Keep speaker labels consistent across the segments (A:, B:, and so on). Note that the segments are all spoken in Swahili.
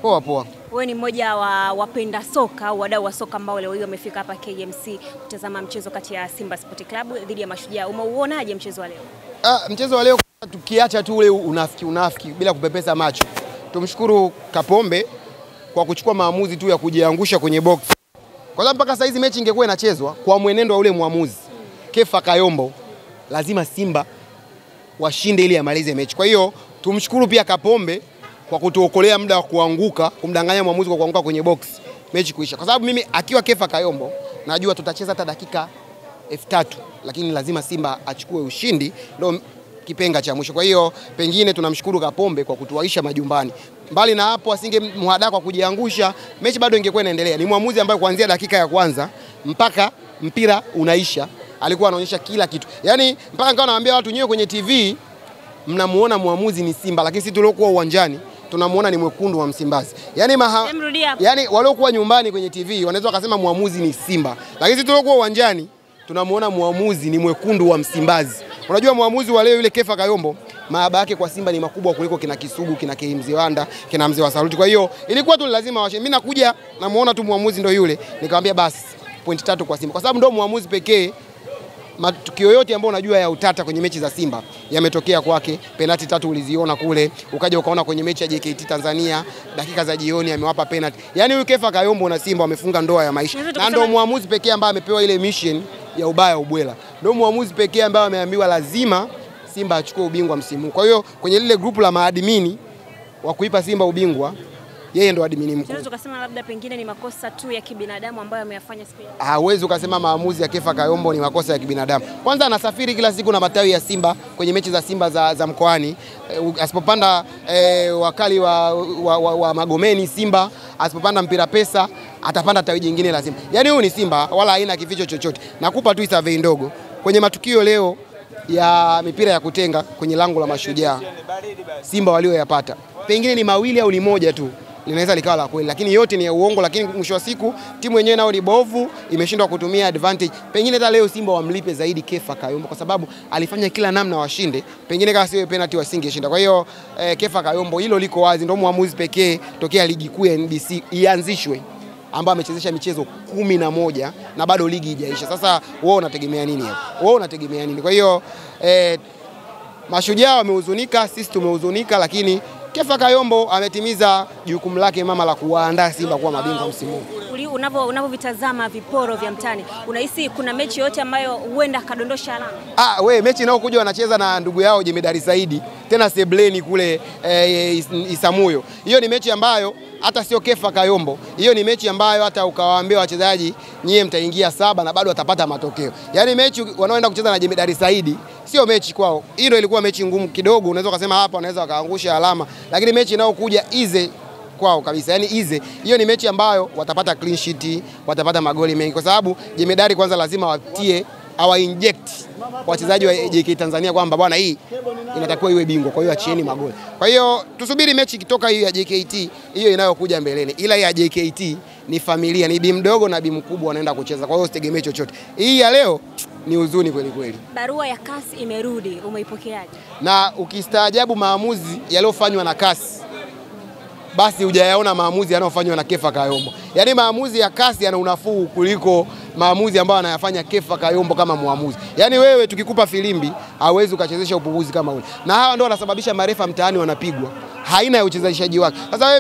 A: Poa poa.
B: Wewe ni mmoja wa wapenda soka au wadau wa soka ambao leo hii wamefika hapa KMC kutazama mchezo kati ya Simba Sport Club dhidi ya Mashujaa. Umeuonaje mchezo wa leo?
A: Mchezo wa leo tukiacha tu ule unafiki bila kupepesa macho. Tumshukuru Kapombe kwa kuchukua maamuzi tu ya kujiangusha kwenye box. Kwa sababu mpaka saizi mechi ingekuwa inachezwa kwa mwenendo wa ule muamuzi Kefa Kayombo, lazima Simba washinde ili amalize mechi. Kwa hiyo tumshukuru pia Kapombe kwa kutuokolea muda wa kuanguka, kumdanganya muamuzi kwa kuanguka kwenye box, mechi kuisha. Kwa sababu mimi akiwa Kefa Kayombo najua tutacheza hata dakika 3000, lakini lazima Simba achukue ushindi, ndio kipenga cha mwisho. Kwa hiyo pengine tunamshukuru Kapombe kwa kutuaisha majumbani. Mbali na hapo, asingemhadaa kwa kujiangusha, mechi bado ingekuwa inaendelea. Ni muamuzi ambaye kuanzia dakika ya kwanza mpaka mpira unaisha alikuwa anaonyesha kila kitu. Yaani mpaka nikawa naambia watu nyewe kwenye TV mnamuona muamuzi ni Simba, lakini sisi tuliokuwa uwanjani tunamuona ni mwekundu wa Msimbazi. Yaani waliokuwa nyumbani kwenye TV wanaweza wakasema muamuzi ni Simba, lakini sisi tuliokuwa uwanjani tunamuona muamuzi ni mwekundu wa Msimbazi. Unajua muamuzi wa leo yule Kefa Kayombo, maaba yake kwa Simba ni makubwa kuliko kina Kisugu, kina Mziwanda, kina Mzee wa Saluti. Kwa hiyo ilikuwa tu lazima washe. Mimi nakuja namuona tu muamuzi ndio yule, nikamwambia basi pointi 3 kwa Simba. Kwa sababu ndio muamuzi pekee matukio yote ambayo unajua ya utata kwenye mechi za Simba yametokea kwake. Penalti 3 uliziona kule, ukaja ukaona kwenye mechi ya JKT Tanzania dakika za jioni amewapa penalti. Yaani huyu Kefa Kayombo na Simba wamefunga ndoa ya maisha. Na ndio muamuzi pekee ambaye amepewa ile mission ya ubaya ubwela. Ndio muamuzi pekee ambaye ameambiwa lazima Simba achukue ubingwa msimu. Kwa hiyo kwenye lile grupu la maadmini wa kuipa Simba ubingwa, yeye ndo admini mkuu.
B: Tunaweza tukasema labda pengine ni makosa tu ya kibinadamu ambayo ameyafanya siku ya.
A: Hawezi ukasema maamuzi ya Kefa Kayombo ni makosa ya kibinadamu. Kwanza anasafiri kila siku na matawi ya Simba kwenye mechi za Simba za mkoani. Asipopanda wakali wa Magomeni Simba, asipopanda mpira pesa, atapanda tawi jingine la Simba. Yaani huyu ni Simba wala haina kificho chochote. Nakupa tu survey ndogo. Kwenye matukio leo ya mipira ya kutenga kwenye lango la Mashujaa, Simba walioyapata pengine ni mawili au ni moja tu linaweza likawa la kweli, lakini yote ni ya uongo. Lakini mwisho wa siku timu yenyewe nao ni bovu, imeshindwa kutumia advantage. Pengine hata leo Simba wamlipe zaidi Kefa Kayombo kwa sababu alifanya kila namna washinde, pengine kama sio penalty wasingeshinda. Kwa hiyo Kefa Kayombo hilo liko wazi, ndio muamuzi pekee tokea ligi kuu ya NBC ianzishwe ambao amechezesha michezo 11 na bado ligi haijaisha. Sasa wewe unategemea nini hapo? Wewe unategemea nini? Kwa hiyo Mashujaa wamehuzunika, sisi tumehuzunika, lakini Kefa Kayombo ametimiza jukumu lake mama la kuwaandaa Simba kuwa mabingwa msimu huu.
B: Unavyovitazama viporo vya mtani, unahisi kuna mechi yote ambayo huenda kadondosha alama?
A: Mechi inayokuja wanacheza na ndugu yao Jemedari Saidi, tena Sebleni kule Isamuyo. Hiyo ni mechi ambayo hata sio Kefa Kayombo. Hiyo ni mechi ambayo hata ukawaambia wachezaji nyie mtaingia 7 na bado watapata matokeo. Yaani mechi wanaoenda kucheza na Jemedari Saidi sio mechi kwao. Hiyo ilikuwa mechi ngumu kidogo, unaweza kusema hapa wanaweza wakaangusha alama, lakini mechi inayokuja ize kwao kabisa. Yaani ize, hiyo ni mechi ambayo watapata clean sheet, watapata magoli mengi kwa sababu Jemedari kwanza lazima watie inject wachezaji wa JKT Tanzania kwamba bwana hii inatakiwa iwe bingwa, kwa hiyo achieni magoli. Kwa hiyo tusubiri mechi ikitoka hiyo ya JKT, hiyo inayokuja mbeleni. Ila ya JKT ni familia, ni bi mdogo na bi mkubwa wanaenda kucheza. Kwa hiyo usitegemee chochote. Hii ya leo ni huzuni kweli kweli.
B: Barua ya CAS imerudi, umeipokeaje?
A: Na ukistaajabu maamuzi yaliyofanywa na CAS, basi hujayaona maamuzi yanayofanywa na Kefa Kayombo. Yaani maamuzi ya CAS yana unafuu kuliko maamuzi ambayo anayafanya Kefa Kayombo kama muamuzi. Yaani wewe tukikupa filimbi hauwezi ukachezesha upuuzi kama ule. Na hawa ndio wanasababisha marefa mtaani wanapigwa. Haina ya uchezeshaji wake. Sasa wewe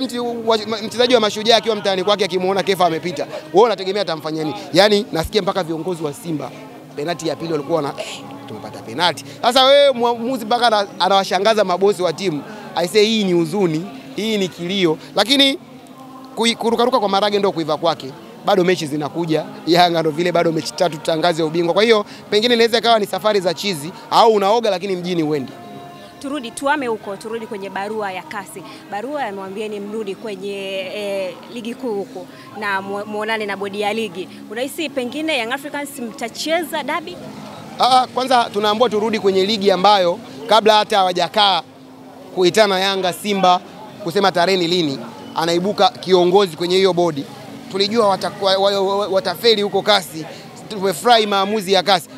A: mchezaji wa Mashujaa akiwa mtaani kwake akimuona Kefa amepita, wewe unategemea atamfanyia nini? Yaani nasikia mpaka viongozi wa Simba penalti ya pili walikuwa na tumepata penalti. Sasa wewe muamuzi mpaka anawashangaza mabosi wa timu. I say hii ni huzuni, hii ni kilio, lakini kurukaruka kwa Marage ndio kuiva kwake. Bado mechi zinakuja, Yanga ndio vile bado mechi 3 tutangaze ubingwa. Kwa hiyo pengine inaweza kawa ni safari za chizi au unaoga lakini mjini uendi.
B: Tuame huko, turudi kwenye barua ya CAS. Barua yamwambieni mrudi kwenye ligi kuu huko na muonane na bodi ya ligi. Unahisi pengine Young Africans mtacheza dabi?
A: Kwanza tunaambiwa turudi kwenye ligi ambayo kabla hata hawajakaa kuitana Yanga Simba kusema tarehe lini anaibuka kiongozi kwenye hiyo bodi. Tulijua watafeli huko CAS. Tumefurahi maamuzi ya CAS.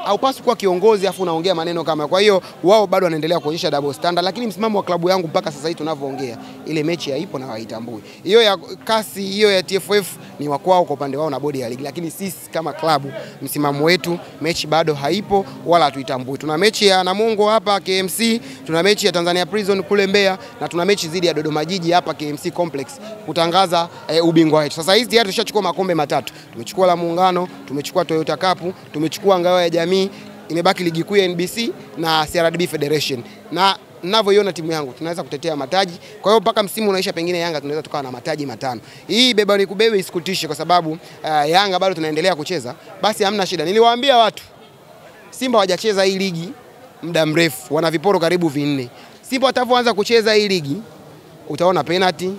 A: haupaswi kuwa kiongozi afu unaongea maneno kama. Kwa hiyo wao bado wanaendelea kuonyesha double standard, lakini msimamo wa klabu yangu mpaka sasa hivi tunavyoongea, ile mechi haipo na haitambui. Hiyo ya kasi, hiyo ya TFF ni wa kwao kwa upande wao na bodi ya ligi, lakini sisi kama klabu msimamo wetu, mechi bado haipo wala hatuitambui. Tuna mechi ya Namungo hapa KMC, tuna mechi ya Tanzania Prison kule Mbeya, na tuna mechi dhidi ya Dodoma Jiji hapa KMC Complex kutangaza ubingwa wetu. Sasa hizi tayari tushachukua makombe matatu. Tumechukua la Muungano, tumechukua Toyota Cup, tumechukua ngao ya jamii, imebaki ligi kuu ya NBC na CRDB Federation. Na ninavyoiona timu yangu tunaweza kutetea mataji. Kwa hiyo mpaka msimu unaisha pengine Yanga tunaweza tukawa na mataji 5. Hii beba ni kubebe isikutishe kwa sababu Yanga bado tunaendelea kucheza, basi hamna shida. Niliwaambia watu Simba hawajacheza hii ligi muda mrefu, wana viporo karibu 4. Simba watakapoanza kucheza hii ligi utaona penalty,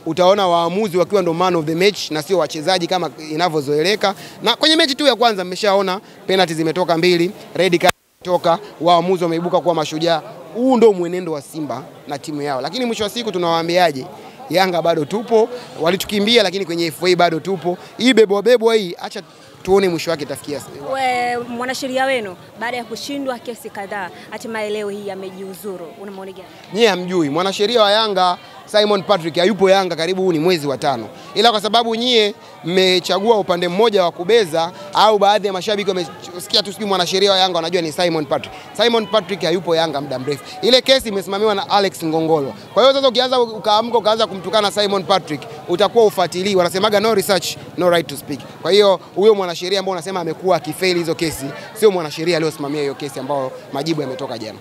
A: utaona waamuzi wakiwa ndo man of the match na sio wachezaji kama inavyozoeleka. Na kwenye mechi tu ya kwanza mmeshaona penalty zimetoka 2, red card toka, waamuzi wameibuka kuwa mashujaa. Huu ndo mwenendo wa Simba na timu yao. Lakini mwisho wa siku tunawaambiaje? Yanga bado tupo, walitukimbia lakini kwenye FA bado tupo. Hii bebwa hii acha tuone mwisho wake tafikia.
B: Mwanasheria wenu baada ya kushindwa kesi kadhaa, hatimaye leo hii amejiuzuru. Una maoni gani?
A: Nyie hamjui mwanasheria wa Yanga Simon Patrick hayupo Yanga karibu huu ni mwezi wa 5. Ila kwa sababu nyie mmechagua upande mmoja wa kubeza, au baadhi ya mashabiki wamesikia tu mwanasheria wa Yanga wanajua ni Simon Patrick. Simon Patrick hayupo Yanga muda mrefu. Ile kesi imesimamiwa na Alex Ngongolo. Kwa hiyo sasa ukianza ukaamka ukaanza kumtukana Simon Patrick, utakuwa ufuatilii. Wanasemaga no research no right to speak. Kwa hiyo huyo mwanasheria ambao unasema amekuwa akifail hizo kesi, sio mwanasheria aliyosimamia hiyo kesi ambao majibu yametoka jana.